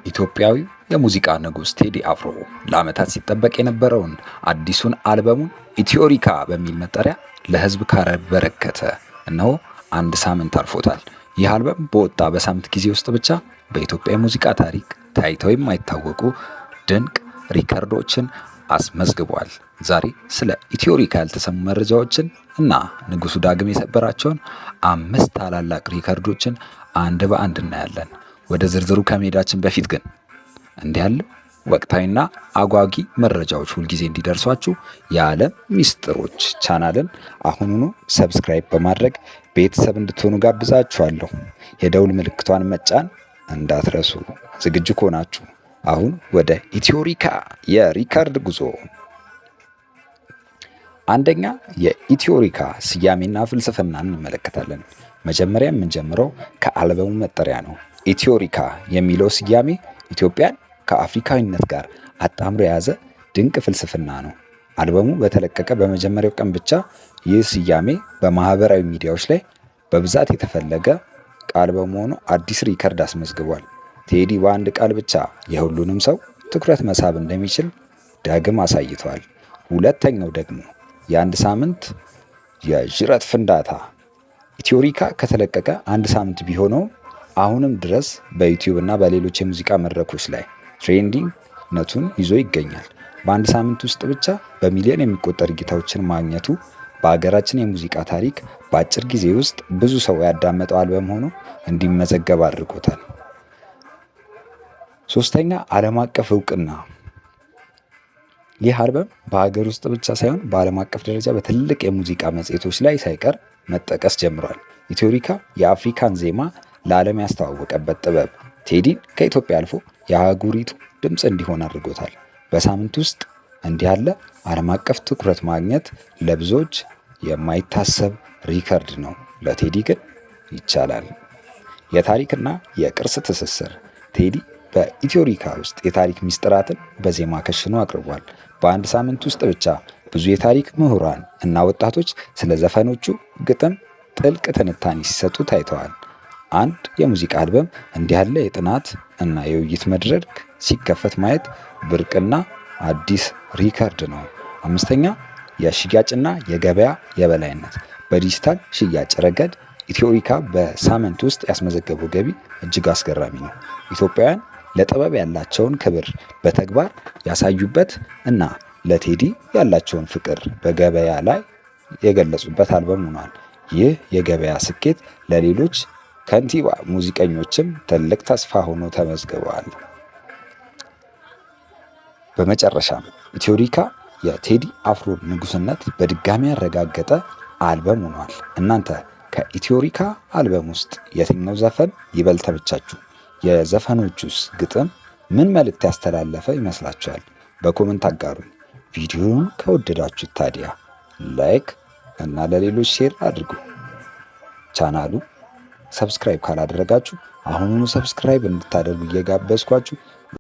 ኢትዮጵያዊው የሙዚቃ ንጉስ ቴዲ አፍሮ ለዓመታት ሲጠበቅ የነበረውን አዲሱን አልበሙን ኢትዮሪካ በሚል መጠሪያ ለህዝብ ካበረከተ እነሆ አንድ ሳምንት አልፎታል። ይህ አልበም በወጣ በሳምንት ጊዜ ውስጥ ብቻ በኢትዮጵያ የሙዚቃ ታሪክ ታይተው የማይታወቁ ድንቅ ሪከርዶችን አስመዝግቧል። ዛሬ ስለ ኢትዮሪካ ያልተሰሙ መረጃዎችን እና ንጉሱ ዳግም የሰበራቸውን 5 ታላላቅ ሪከርዶችን አንድ በአንድ እናያለን። ወደ ዝርዝሩ ከመሄዳችን በፊት ግን እንዲህ ያለ ወቅታዊና አጓጊ መረጃዎች ሁልጊዜ እንዲደርሷችሁ የዓለም ሚስጥሮች ቻናልን አሁኑኑ ሰብስክራይብ በማድረግ ቤተሰብ እንድትሆኑ ጋብዛችኋለሁ። የደውል ምልክቷን መጫን እንዳትረሱ። ዝግጁ ከሆናችሁ አሁን ወደ ኢትዮሪካ የሪከርድ ጉዞ። አንደኛ የኢትዮሪካ ስያሜና ፍልስፍና እንመለከታለን። መጀመሪያ የምንጀምረው ከአልበሙ መጠሪያ ነው። ኢትዮሪካ የሚለው ስያሜ ኢትዮጵያን ከአፍሪካዊነት ጋር አጣምሮ የያዘ ድንቅ ፍልስፍና ነው። አልበሙ በተለቀቀ በመጀመሪያው ቀን ብቻ ይህ ስያሜ በማህበራዊ ሚዲያዎች ላይ በብዛት የተፈለገ ቃል በመሆኑ አዲስ ሪከርድ አስመዝግቧል። ቴዲ በአንድ ቃል ብቻ የሁሉንም ሰው ትኩረት መሳብ እንደሚችል ዳግም አሳይቷል። ሁለተኛው ደግሞ የአንድ ሳምንት የጅረት ፍንዳታ። ኢትዮሪካ ከተለቀቀ አንድ ሳምንት ቢሆነው አሁንም ድረስ በዩቲዩብ እና በሌሎች የሙዚቃ መድረኮች ላይ ትሬንዲንግነቱን ይዞ ይገኛል። በአንድ ሳምንት ውስጥ ብቻ በሚሊዮን የሚቆጠር እይታዎችን ማግኘቱ በሀገራችን የሙዚቃ ታሪክ በአጭር ጊዜ ውስጥ ብዙ ሰው ያዳመጠው አልበም ሆኖ እንዲመዘገብ አድርጎታል። ሶስተኛ ዓለም አቀፍ እውቅና። ይህ አልበም በሀገር ውስጥ ብቻ ሳይሆን በዓለም አቀፍ ደረጃ በትልቅ የሙዚቃ መጽሔቶች ላይ ሳይቀር መጠቀስ ጀምሯል። ኢትዮሪካ የአፍሪካን ዜማ ለዓለም ያስተዋወቀበት ጥበብ ቴዲን ከኢትዮጵያ አልፎ የአህጉሪቱ ድምፅ እንዲሆን አድርጎታል። በሳምንት ውስጥ እንዲህ ያለ ዓለም አቀፍ ትኩረት ማግኘት ለብዙዎች የማይታሰብ ሪከርድ ነው። ለቴዲ ግን ይቻላል። የታሪክና የቅርስ ትስስር። ቴዲ በኢትዮሪካ ውስጥ የታሪክ ሚስጥራትን በዜማ ከሽኖ አቅርቧል። በአንድ ሳምንት ውስጥ ብቻ ብዙ የታሪክ ምሁራን እና ወጣቶች ስለ ዘፈኖቹ ግጥም ጥልቅ ትንታኔ ሲሰጡ ታይተዋል። አንድ የሙዚቃ አልበም እንዲህ ያለ የጥናት እና የውይይት መድረክ ሲከፈት ማየት ብርቅና አዲስ ሪከርድ ነው። አምስተኛ የሽያጭና የገበያ የበላይነት። በዲጂታል ሽያጭ ረገድ ኢትዮሪካ በሳምንት ውስጥ ያስመዘገበው ገቢ እጅግ አስገራሚ ነው። ኢትዮጵያውያን ለጥበብ ያላቸውን ክብር በተግባር ያሳዩበት እና ለቴዲ ያላቸውን ፍቅር በገበያ ላይ የገለጹበት አልበም ሆኗል። ይህ የገበያ ስኬት ለሌሎች ከንቲባ ሙዚቀኞችም ትልቅ ተስፋ ሆኖ ተመዝግበዋል። በመጨረሻም ኢትዮሪካ የቴዲ አፍሮ ንጉስነት በድጋሚ ያረጋገጠ አልበም ሆኗል። እናንተ ከኢትዮሪካ አልበም ውስጥ የትኛው ዘፈን ይበልጥ ተመቻችሁ? የዘፈኖቹስ ግጥም ምን መልእክት ያስተላለፈ ይመስላችኋል? በኮመንት አጋሩኝ። ቪዲዮውን ከወደዳችሁት ታዲያ ላይክ እና ለሌሎች ሼር አድርጉ። ቻናሉ ሰብስክራይብ ካላደረጋችሁ አሁኑኑ ሰብስክራይብ እንድታደርጉ እየጋበዝኳችሁ